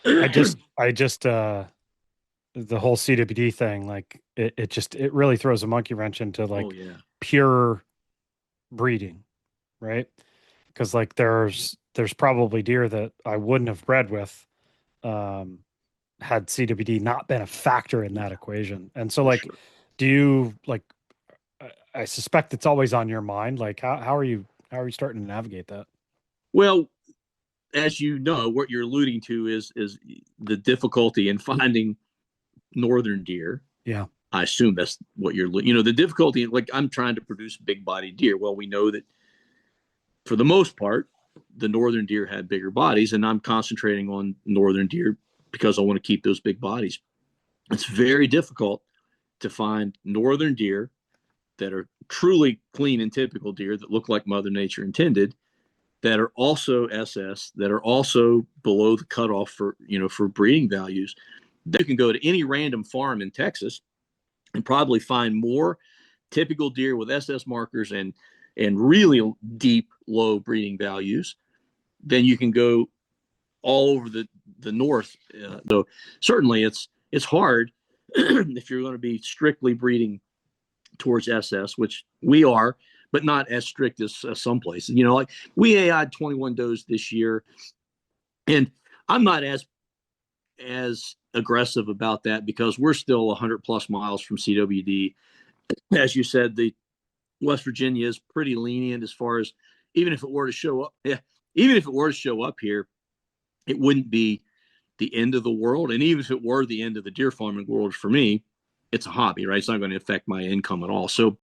I just the whole CWD thing, like it really throws a monkey wrench into Oh like yeah, pure breeding, right? Because like there's probably deer that I wouldn't have bred with um had CWD not been a factor in that yeah, equation. And so for like sure. do you like I suspect it's always on your mind. Like how are you starting to navigate that? Well, as you know, what you're alluding to is the difficulty in finding northern deer. Yeah. I assume that's what the difficulty. Like I'm trying to produce big bodied deer. Well, we know that for the most part, the northern deer had bigger bodies, and I'm concentrating on northern deer because I want to keep those big bodies. It's very difficult to find northern deer that are truly clean and typical deer that look like Mother Nature intended, that are also SS, that are also below the cutoff for breeding values. You can go to any random farm in Texas and probably find more typical deer with SS markers and really deep low breeding values than you can go all over the north. So certainly it's hard if you're going to be strictly breeding towards SS, which we are, but not as strict as some places. Like we AI'd 21 does this year, and I'm not as aggressive about that because we're still 100 plus miles from CWD. As you said, the West Virginia is pretty lenient as far as even if it were to show up. Yeah, even if it were to show up here, it wouldn't be the end of the world. And even if it were the end of the deer farming world for me, it's a hobby, right? It's not going to affect my income at all. So